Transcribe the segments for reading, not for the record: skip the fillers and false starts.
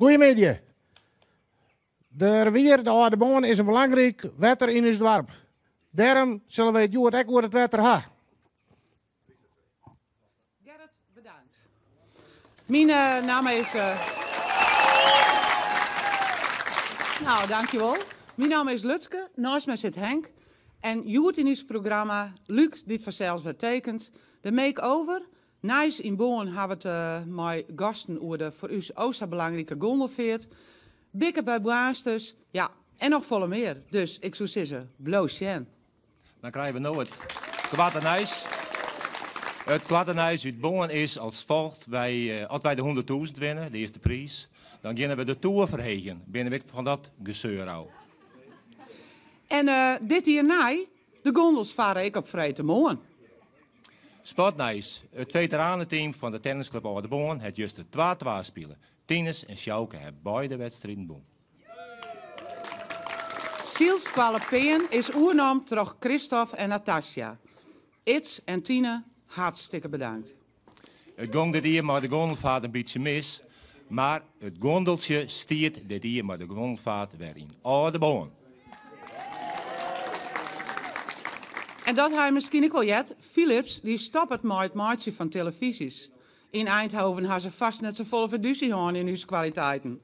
Goedemiddag. De rivier, de Oude Boon, is een belangrijk wetter in ons dorp. Daarom zullen we het jood ook over het wetter hebben. Gerrit, bedankt. Mijn naam is... Nou, dankjewel. Mijn naam is Lutske, naast mij zit Henk. En jood in ons programma, Luc, dit vanzelfs wat tekent, de make-over. Nice in Boon hebben we het met gasten over de voor u ook zo belangrijke gondelveert. Bikken bij Boasters, ja, en nog volle meer. Dus ik zou zeggen, bloosjen. Dan krijgen we nu het kwartenhuis. Het kwartenhuis uit Boon is als volgt. Als wij de 100.000 winnen, de eerste prijs, dan gaan we de toer verhegen. Binnen ik van dat gezeur al. En dit hier naai, de gondels varen ik op vrije morgen. Sportnice, het veteranenteam van de tennisclub Oude Boon, het juist de 2-2 spelen. Tines en Sjouke hebben beide wedstrijden boen. Siels kwalipeen is oernaam door Christophe en Natasja. Its en Tine, hartstikke bedankt. Het ging dit hier maar de gondelvaart een beetje mis. Maar het gondeltje stiert dit hier maar de gondelvaart weer in Oude Boon. En dat hij misschien ook wel jet. Philips die stopt het met het maatje van televisies. In Eindhoven hebben ze vast net zo volle verduzie in hun kwaliteiten.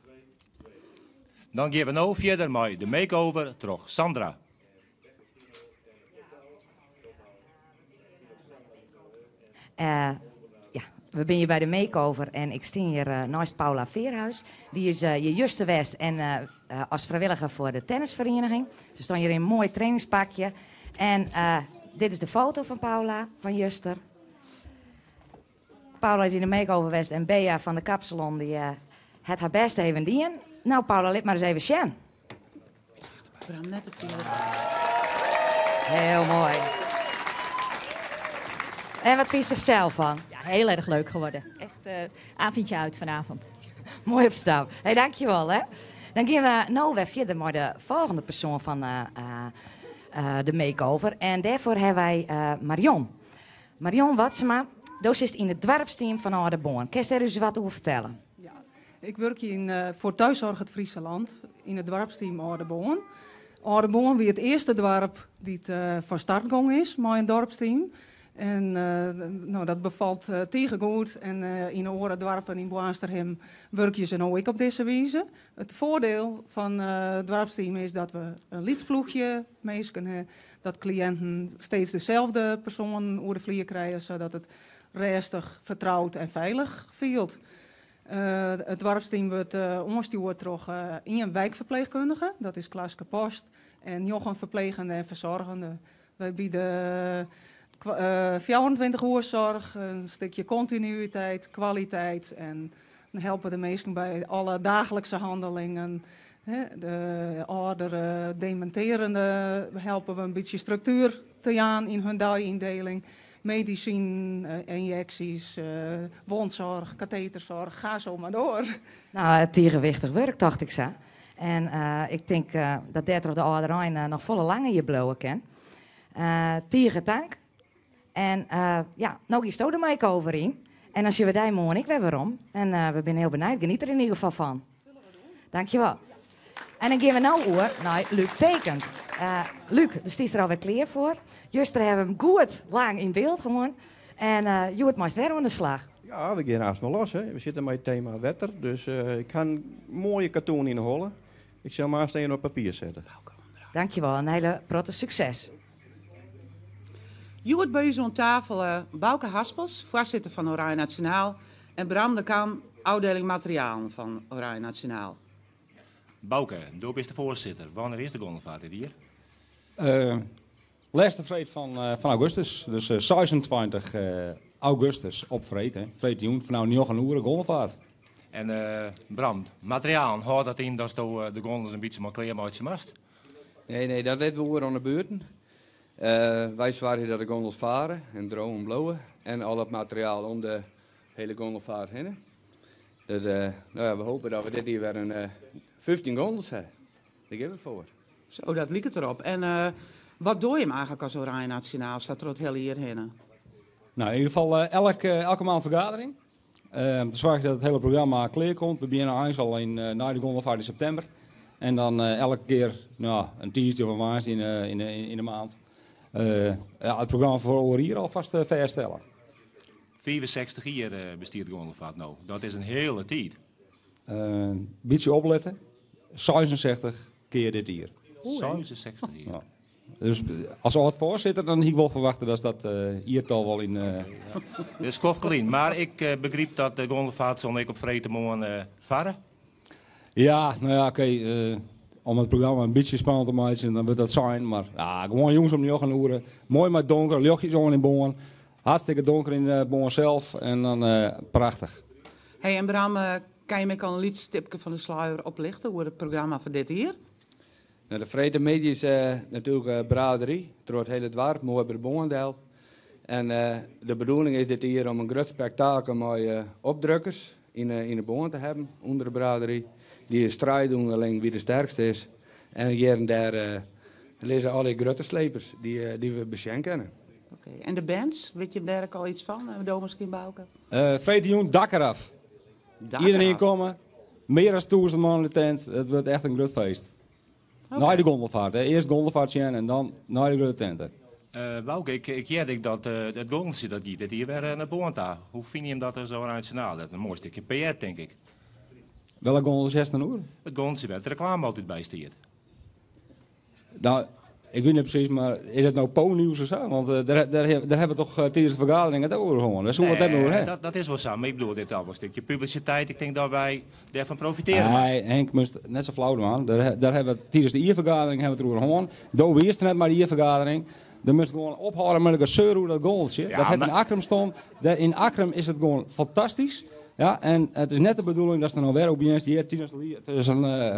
Dan gaan we nu verder met de make-over terug Sandra. We zijn hier bij de makeover en ik sta hier naast Paula Veerhuis. Die is je juiste west en als vrijwilliger voor de tennisvereniging. Ze staan hier in een mooi trainingspakje. En dit is de foto van Paula, van Juster. Paula is in de makeover west en Bea van de kapsalon die het haar best even dien. Nou Paula, laat maar eens even zien. Bram, net op Heel mooi. En wat vind je er zelf van? Ja, heel erg leuk geworden. Echt avondje uit vanavond. Mooi op stap. Hey, dankjewel hè. Dan gaan we nou weer verder met de volgende persoon van de makeover. En daarvoor hebben wij Marion. Marion Watsema, docent in het dorpsteam van Oude Boon. Kun je daar eens wat over vertellen? Ja, ik werk voor Thuiszorg het Friesland in het dorpsteam Oude Boon. Oude Boon wie het eerste dorp die het van start ging is, met een dorpsteam. En dat bevalt tegengoed. En in de andere dorpen in Boasterhem werk je ze nou ook op deze wijze. Het voordeel van het dorpsteam is dat we een liedsploegje meesken hebben. Dat cliënten steeds dezelfde persoon over de vlier krijgen, zodat het rustig, vertrouwd en veilig voelt. Het dorpsteam wordt onderstuurd door een wijkverpleegkundige, dat is Klaas Post. En nog een verplegende en verzorgende. Wij bieden 24 uur zorg, een stukje continuïteit, kwaliteit en helpen de mensen bij alle dagelijkse handelingen. De oudere, dementerende helpen we een beetje structuur te aan in hun dagindeling. Medicijn, injecties, woonzorg, katheterzorg, ga zo maar door. Nou, het tegenwichtig werk, dacht ik zo. En ik denk dat daar toch de Oude Rijn nog volle lange je blowen kan. Tegen dank. En nou is het de make-over in. En als je weer daar morgen ik weer waarom. En we zijn heel benieuwd. Geniet er in ieder geval van. Dankjewel. En dan gaan we nou over naar Luc tekent. Luc, dus die is er alweer klaar voor. Juster hebben we hem goed lang in beeld gewoon. En je wordt maar weer aan de slag. Ja, we gaan haast maar los. Hè. We zitten met het thema wetter. Dus ik ga een mooie cartoon inholen. Ik zal maar eens op papier zetten. Dankjewel. Een hele protte succes. Je wordt bij ons aan tafel Bouke Haspels, voorzitter van Oranje Nationaal. En Bram de Kam, afdeling materiaal van Oranje Nationaal. Bouke, doe bent de voorzitter. Wanneer is de gondelvaart hier? Laatste vreed van augustus. Dus 26 augustus op vreed. Vreed jong, van nou 9 uur gondelvaart. En Bram, materiaal, houdt dat in dat de gondels een beetje maar kleermaatje mast? Nee, dat weten we weer aan de beurten. Wij zwaaien dat de gondels varen en dromen blowen. En al het materiaal om de hele gondelvaart heen. Dat, we hopen dat we dit hier weer een 15 gondels hebben. Daar geven we voor. Zo, dat liep het erop. En wat doe je hem eigenlijk als Oranje Nationaal? Staat er het hele hierheen? Nou, in ieder geval elke maand vergadering. Te zorgen dat het hele programma klaar komt. We beginnen eigenlijk al na de gondelvaart in september. En dan elke keer een dinsdag of een woensdag in de maand. Het programma voor hier alvast verstellen. 64 jaar bestiert de gondelvaart nou. Dat is een hele tijd. Beetje opletten. 66 keer dit hier. 66 jaar. Ja. Dus als oud-voorzitter dan ik wel verwachten dat dat hiertal wel in... Dat is kofkelien. Maar ik begreep dat de gondelvaart zal ik op vrede morgen varen. Ja, nou ja, oké. Om het programma een beetje spannend te maken, dan wordt dat zijn. Maar gewoon jongens om de gaan horen. Mooi met donker, lichtjes om in Boon. Hartstikke donker in de Boon zelf. En dan prachtig. Hey, en Bram, kan je me al een liedstipje van de sluier oplichten hoe het programma van dit hier? Nou, de vrede media is natuurlijk braderie. Door het hele dorp, mooi bij de Boondel. En de bedoeling is dit hier om een groot spektakel met opdrukkers in de Boon te hebben, onder de braderie. Die strijd doen alleen wie de sterkste is. En hier en daar lezen alle grote slepers die we bekend kennen. Oké. En de bands, weet je daar ook al iets van? Domus Bouke? Vrede Joen, dak eraf. Iedereen komen. Meer dan 1000 man in de tent. Het wordt echt een groot feest. Okay. Na de gondelvaart. Eerst gondelvaartje en dan naar de grote tenten. Bouke, ik denk dat het gondeltje dat giet, dat hier weer naar Boonta. Hoe vind je hem dat er zo nationaal? Dat is een mooi stukje PR, denk ik. Welke gondel 16 uur? Het gondeltje werd de reclame altijd bijstiert. Nou, ik weet niet precies, maar is het nou Po-nieuws of zo? Want daar hebben we toch tijdens de vergadering het over gewoon. Dat is hoe we het hebben hoor. Dat is wel zo, maar ik bedoel dit al een stukje publiciteit. Ik denk dat wij daarvan profiteren. Nee, Henk moest net zo flauw man. Daar hebben we tijdens de IR-vergadering het erover gewoon. Doe we eerst net maar de IR-vergadering. Dan moest gewoon ophouden met een gezeur hoe dat goaltje. Ja, dat het in Akrum stond. In Akrum is het gewoon fantastisch. Ja, en het is net de bedoeling dat ze nou weer op je die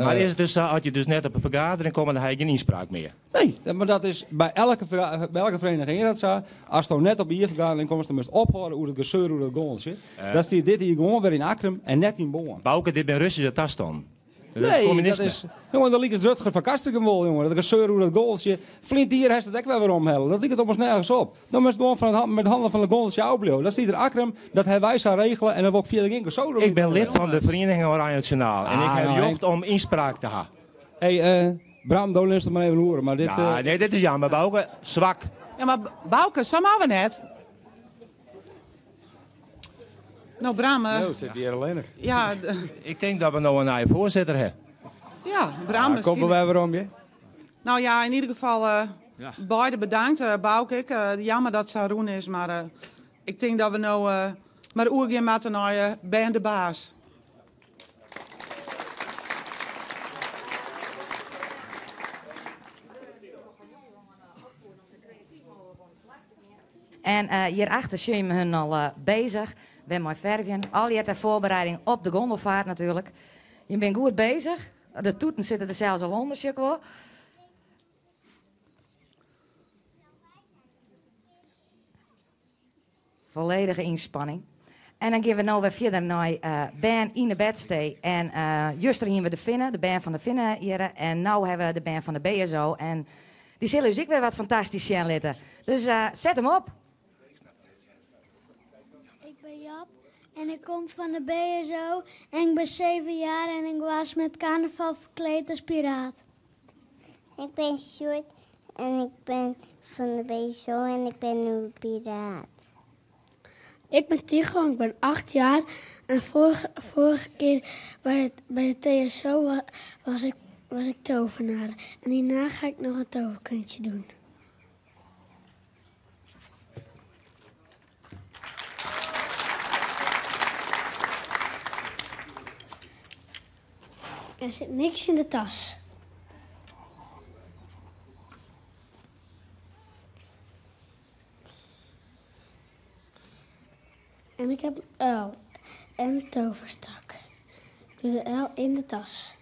maar is het dus zo, als je dus net op een vergadering komt, dan heb je geen inspraak meer? Nee, maar dat is bij elke vereniging dat zo. Als je net op je vergadering komt, dan moet je ophouden hoe het gezeur hoe dat goaltje. Dat is dit hier gewoon weer in Akrum en net in Boon. Bouke, dit ben Russische tas dan. Nee, dat is... Jongen, dat liep het Rutger van Kastrikum wel, jongen. Dat gezeur hoe dat goaltje... Flint hier heeft het ook wel weer omhellen. Dat liep het op ons nergens op. Dan moest gewoon met de handen van de goaltje opblijven. Dat is ieder Akrum, dat hebben wij zo regelen en dan wil ik via de Ginker zo doen. Ik ben lid van de Vereniging Oranje Nationaal. En ik heb jocht om inspraak te hebben. Hey, Bram, doe luister maar even horen. Maar dit... Ja, nee, dit is jammer, Bouke. Zwak. Ja, maar Bouke, samen we net. Nou, Bram... zit hier alleen. Ja, ik denk dat we nou een nieuwe voorzitter hebben. Ja, Bram misschien. Koppen wij weer om je? Nou ja, in ieder geval beide bedankt, Bouke. Jammer dat Saroen is, maar ik denk dat we nou maar oergaan moeten naar Ben de Baas. En hierachter zien we hun al bezig. Ben met verven. Al je ter voorbereiding op de gondelvaart natuurlijk. Je bent goed bezig. De toeten zitten er zelfs al onder, hoor. Volledige inspanning. En dan gaan we nou weer verder naar band in de bedstee. En juist hier we de Finnen, de band van de Finnen hier. En nu hebben we de band van de BSO. En die zullen dus ook weer wat fantastisch zien litten. Dus zet hem op. Ik ben Jap en ik kom van de BSO en ik ben 7 jaar en ik was met carnaval verkleed als piraat. Ik ben Sjoerd en ik ben van de BSO en ik ben nu een piraat. Ik ben Tycho en ik ben 8 jaar en vorige keer bij de TSO was ik tovenaar. En hierna ga ik nog een toverkunstje doen. Er zit niks in de tas. En ik heb een uil en een toverstak. Doe de uil in de tas.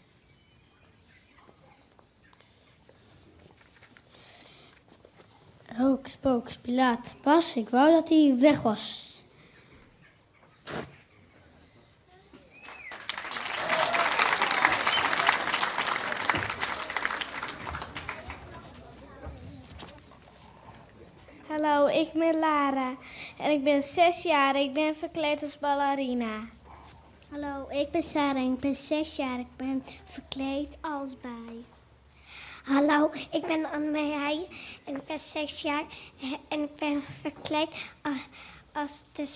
Hocus pocus, Pilatus pas. Ik wou dat hij weg was. Hallo, ik ben Lara en ik ben 6 jaar. Ik ben verkleed als ballerina. Hallo, ik ben Sarah en ik ben 6 jaar. Ik ben verkleed als bij. Hallo, ik ben Anne-Marie en ik ben 6 jaar. En ik ben verkleed als de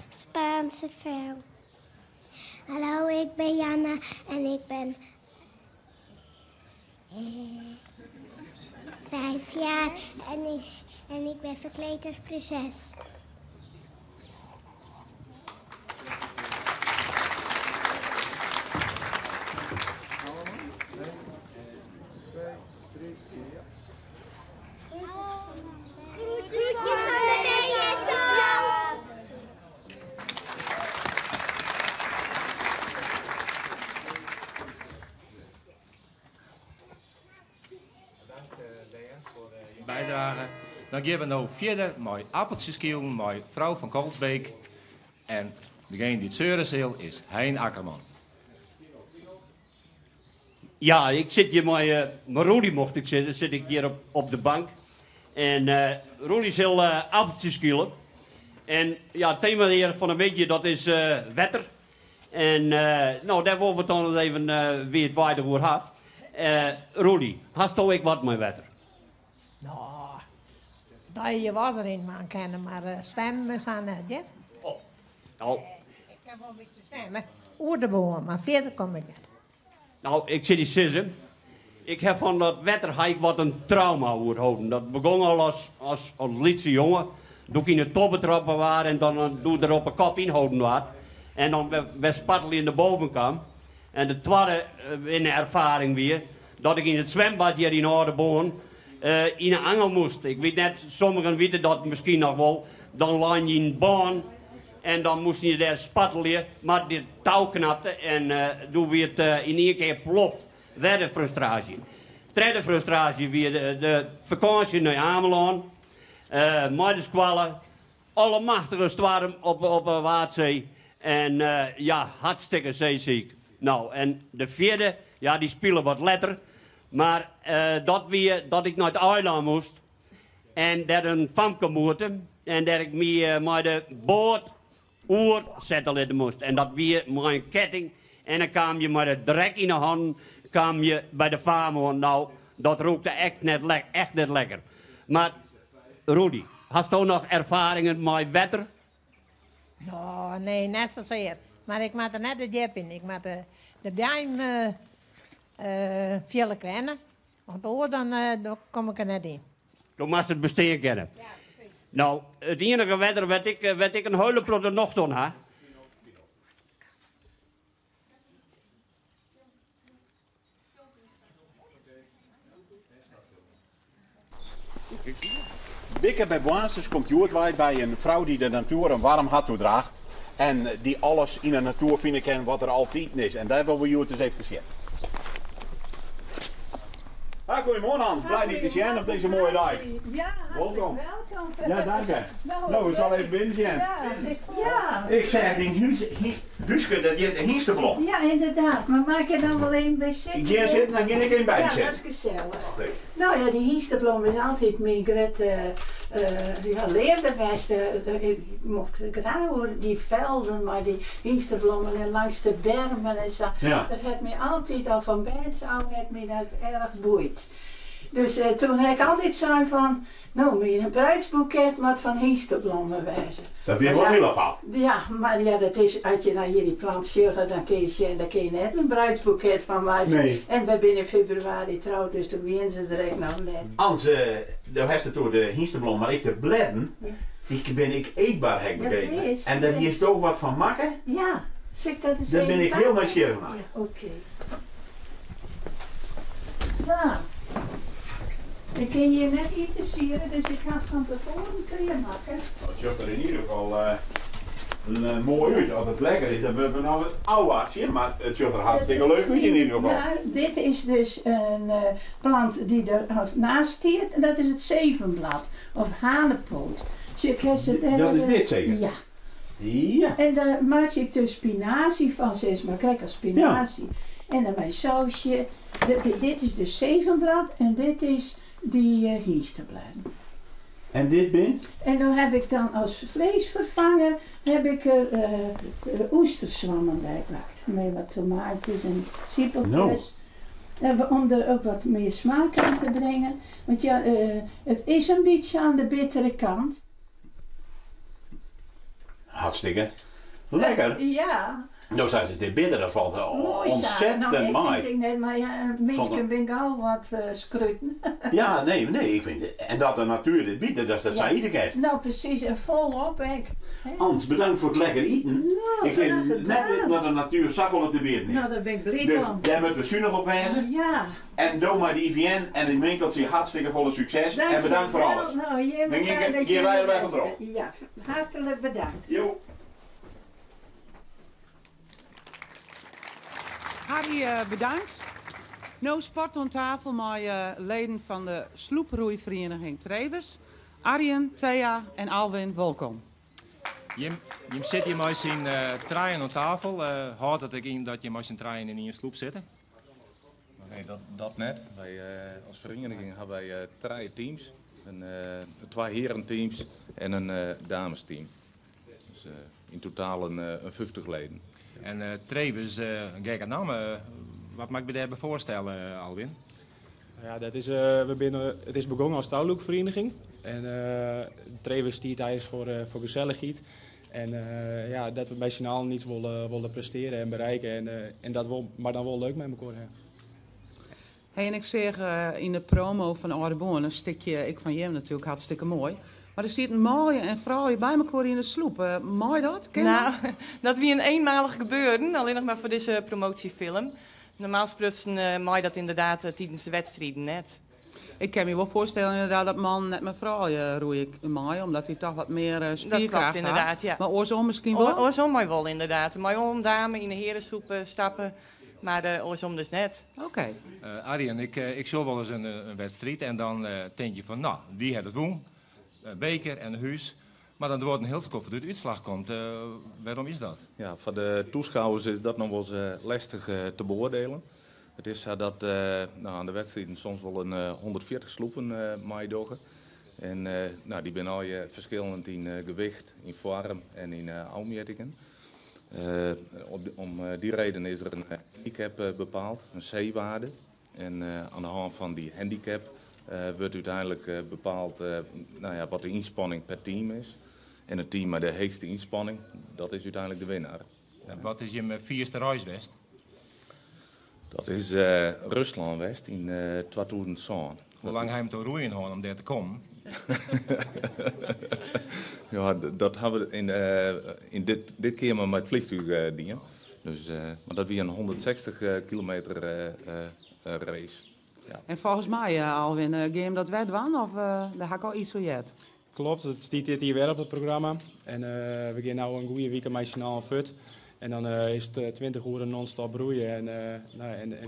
Spaanse vrouw. Hallo, ik ben Jana en ik ben 5 jaar en ik ben verkleed als prinses. Groetjes van de BSO! Bijdrage. Dan gaan we nou verder met appeltjeskielen met vrouw van Kolsbeek. En degene die het zeuren zal is Hein Akkerman. Ja, ik zit hier met Roelie mocht ik zitten. Zit ik hier op de bank. En Roelie zal appeltjes kielen. En ja, het thema hier van een beetje dat is wetter. En nou, daar willen we het dan even weer het wijder over hebben. Roelie, hast ook ik wat met wetter? Nou, dat je was erin man kennen, maar zwemmen zijn net, ja? Oh, nou. Ik heb wel een beetje zwemmen, oer de boom, maar verder kom ik niet. Nou, ik zit die sissen. Ik heb van dat wetter ik wat een trauma houden. Dat begon al als lietse jongen. Toen ik in de toppentrappen waren en dan doe er op een kop inhouden wat. En dan we spartelen in de bovenkant. En de tweede in de ervaring weer, dat ik in het zwembad hier in Oudenboorn in een angel moest. Ik weet net, sommigen weten dat misschien nog wel. Dan lag je in een baan en dan moest je daar spartelen, maar de touw knapte en toen werd in één keer plof. Weer de frustratie. Tweede frustratie weer de vakantie naar Ameland. Met de squallen. Alle machtige storm op een Waadzee. En ja, hartstikke zeeziek. Nou, en de vierde, ja, die spelen wat letter. Maar dat ik naar het eiland moest. En dat een famke moette. En dat ik me met de boot oer zetten moest. En dat weer mijn ketting. En dan kwam je met de drek in de hand. Kwam je bij de farmer. Nou, dat rookte echt net lekker. Maar, Rudy, hast du nog ervaringen met wetter? Nou, nee, net zozeer. Maar ik maak er net de jep in. Ik maak de duim veel kennen. Want hoor, dan kom ik er net in. Dan mag het besteen kennen. Ja, precies. Nou, het enige wetter werd ik een huilenplot er nog doen, hè? Bikker bij Boasis komt Joert bij een vrouw die de natuur een warm hart toedraagt. En die alles in de natuur vinden kan wat er altijd is. En daar willen we Joert eens even zien. Goedemorgen Hans, blij dat je te zien op deze mooie dag. Ja, welkom. Ja, dank je. Nou, we zullen even binnen zien. Ja. Ik zeg, Huske, dat je een hiensteblom. Ja, inderdaad. Maar maak je dan wel een bij zitten? Ik ga zitten, dan ga ik een bij ja, zitten. Dat is gezellig. Nee. Nou ja, die hiensteblom is altijd mijn grote leerderwijs. Ik mocht graag horen, die velden, maar die hiensteblommen en langs de bermen en zo. Ja. Het heeft me altijd al van bijts af, het me dat erg boeit. Dus toen heb ik altijd zo van, nou, met een bruidsboeket met van hiensteblommen wijzen. Dat vind je wel heel apart. Ja, maar ja, dat is, als je naar hier die plant zegt, dan kun je net een bruidsboeket van maken. Nee. En we zijn in februari trouwd, dus toen wien ze direct nog net. Ans, daar heeft het door de hiensteblom, maar ik de bledden, die ben ik eetbaar, heb ik begrepen. En daar is er ook wat van maken? Ja, zeg dat eens. Daar ben ik heel nieuwsgierig naar. Ja, oké. Zo. Ik kan je net iets sieren, dus ik ga het van tevoren kleren maken. Het ziet er in ieder geval mooi uit. Als het lekker is, dan hebben we nou het ouwaardje, maar het ziet er hartstikke leuk uit in ieder geval. Ja, dit is dus een plant die er naast stiert en dat is het zevenblad of hanepoot. Dat is dit zeker? Ja. Ja. En daar maak ik dus spinazie van, zeg maar, kijk als spinazie. Ja. En dan mijn sausje. Dit is dus zevenblad en dit is die hiesterbladen. En dit bent? En dan heb ik dan als vleesvervanger heb ik er oesterzwammen bij gepakt. Met wat tomaatjes en siepeltjes. Om er ook wat meer smaak aan te brengen. Want ja, het is een beetje aan de bittere kant. Hartstikke lekker. Ja. Nou zijn ze dit bitter, dat valt Mooi ontzettend nou, mooi. Ik vind net, maar ja, mensen ben ik al wat scruten. Ja, nee, ik vind het. En dat de natuur dit biedt, dat zijn iedere kerst. Nou precies, en volop. Hans, bedankt voor het lekker eten. Nou, ik vind net naar de natuur saffelen te bieden. Nou, daar ben ik blij dus van. daar moeten we zuinig op wijzen. Ja. En doe maar die IVN en het winkeltje hartstikke volle succes. En bedankt voor alles. Nou, je dan gaan wij erbij van erop. Ja, hartelijk bedankt. Jo. Harry, bedankt. Nou, sport aan tafel met leden van de sloeproeivereniging Trevers. Arjen, Thea en Alwin, welkom. Je zit hier met zijn trein aan tafel. Houdt het ook in dat je met zijn trein in een sloep zit? Nee, dat net. Wij, als vereniging hebben wij 3 teams. 2 herenteams en een damesteam. Dus in totaal een 50 leden. En Trevers, een gekke naam. Wat mag ik me daarbij voorstellen, Alwin? Ja, dat is, het is begonnen als touwloopvereniging. En Trevers stiert eigenlijk voor gezelligheid. En ja, dat we bij z'n allen iets willen presteren en bereiken. En dat maar dan wel leuk met elkaar. Ja. Hey, en ik zeg in de promo van Oudeborn een stukje, ik van Jem natuurlijk, hartstikke mooi. Maar er zit een mooie en vrouwen bij elkaar in de sloep. Mooi dat? Ken nou, dat wie een eenmalig gebeuren, alleen nog maar voor deze promotiefilm. Normaal gesproken mooi dat inderdaad tijdens de wedstrijden net. Ik kan me wel voorstellen inderdaad dat man net met vrouwen roei ik mooi, omdat hij toch wat meer spierkracht dat klopt, inderdaad, ja. Maar oorsom misschien wel? Oorsom mooi wel, inderdaad. Mooi om dame in de herensoep stappen, maar de oorsom dus net. Oké. Arjen, ik zou wel eens een wedstrijd en dan denk je van, nou, wie heeft het woen? Beker en een huis. Maar dan wordt een heel koffer door de uitslag komt. Waarom is dat? Ja, voor de toeschouwers is dat nog wel eens lastig te beoordelen. Het is zo dat aan de wedstrijden soms wel een 140 sloepen meedogen. En nou, die zijn al verschillend in gewicht, in vorm en in aanmetingen. Om die reden is er een handicap bepaald, een C-waarde. En aan de hand van die handicap wordt uiteindelijk bepaald nou ja, wat de inspanning per team is. En het team met de hoogste inspanning, dat is uiteindelijk de winnaar. En wat is je vierste reis geweest? Dat is Rusland West in 2007. Hoe lang heb je te roeien gehad om daar te komen? Ja, dat hebben we in dit keer maar met vliegtuig dingen. Dus, maar dat was een 160 kilometer race. Ja. En volgens mij, Alwin, game dat wij doen of daar ga ik al iets zo jet? Klopt, het staat hier weer op het programma. En we gaan nu een goede week met z'n allen fut. En dan is het 20 uur non-stop broeien. En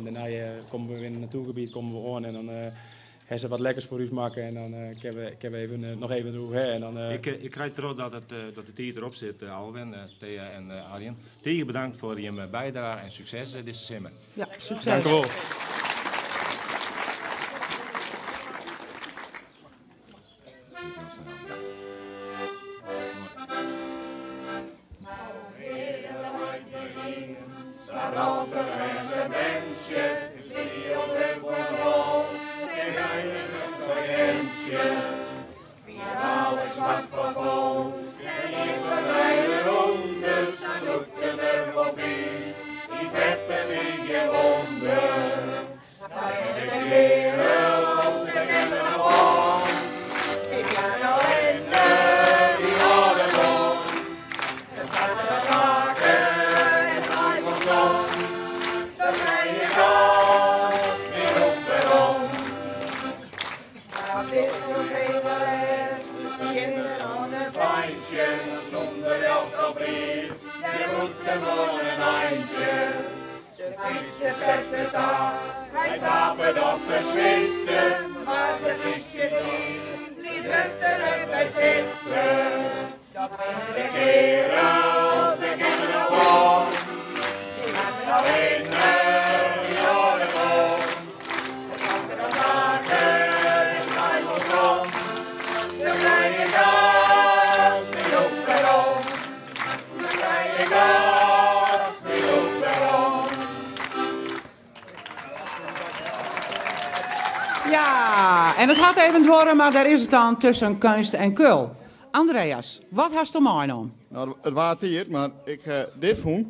daarna komen we weer in het natuurgebied komen we aan. En dan hebben ze wat lekkers voor ons maken. En dan kunnen we nog even doen. En dan, Ik krijg terug dat de tijd erop zit, Alwin, Thea en Arjen. Thea, bedankt voor je bijdrage en succes deze simmer. Ja, succes. Dank u wel. Hij tapert op de zwitten, maar de visjes niet er bij zitten. Dat zijn de kerels, de kennen gewoon, die gaan er winnen, die horen gewoon. De katten en taken, God, we look around. Ja, en het had even door, maar daar is het dan tussen kunst en kul. Andreas, wat hast je meegenomen? Nou, het was hier, maar ik dit vond.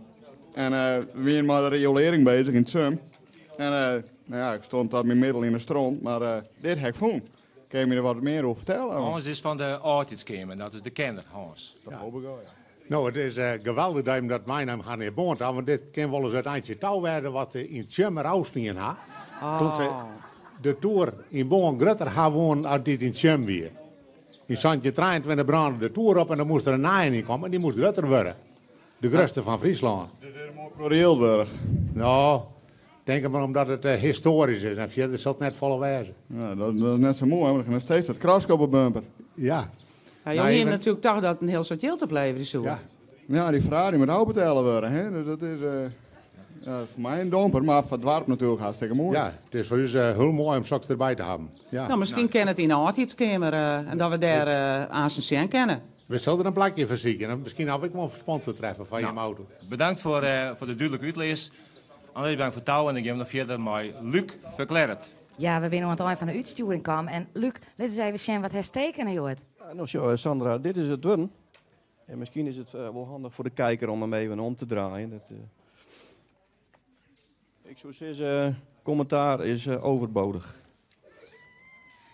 En we zijn met de riolering bezig in het zwem. En nou ja, ik stond daar met middel in de stront, maar dit heb ik vond. Kun je me er wat meer over vertellen? Hans is van de Artiedskemer, dat is de kenner, Hans. Dat hoop ik ook, ja. Nou, het is geweldig dat je dat mijn naam gaan in boord had, want dit kan wel eens het eindje touw werden wat in het zwemmer uitstien had. Toen ze de toer in Boon Grutter gaan wonen als dit in het zwem weer. In Santje 23 brandde de toer op en dan moest er een naaien in komen en die moest Grutter worden. De grootste van Friesland. Dit is helemaal Proreelburg. Nou, denk maar omdat het historisch is en verder zal het net volle wijzen. Ja, dat is net zo mooi, maar er gaat nog steeds het krask op het bumper. Ja. Ja, je hebt natuurlijk toch dat een heel soort geld te blijven is zo. Ja, die vraag die moet ook betalen worden. Hè? Dus dat is voor mij een domper, maar voor het dorp natuurlijk hartstikke mooi. Ja, het is voor ons heel mooi om straks erbij te hebben. Ja. Nou, misschien kennen het in de Artiedskemer en dat we daar aan zijn cent kennen. We zullen er een plakje voor zieken en misschien heb ik wel een sponsor treffen van je auto. Bedankt voor de duidelijke uitlees. André, bedankt voor touw en ik geef nog verder met Luc Verkleret. Ja, we zijn aan het eind van de uitsturing komen. En Luc, laat eens even zien wat hij tekenen, joh. Nou, zo, Sandra, dit is het dun. En misschien is het wel handig voor de kijker om hem even om te draaien. Dat, ik zou zeggen, commentaar is overbodig.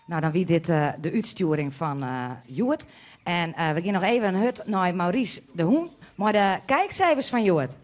Nou, dan wie dit de uitsturing van Joert. En we gaan nog even een hut naar Maurice de Hoen. Maar de kijkcijfers van Joert.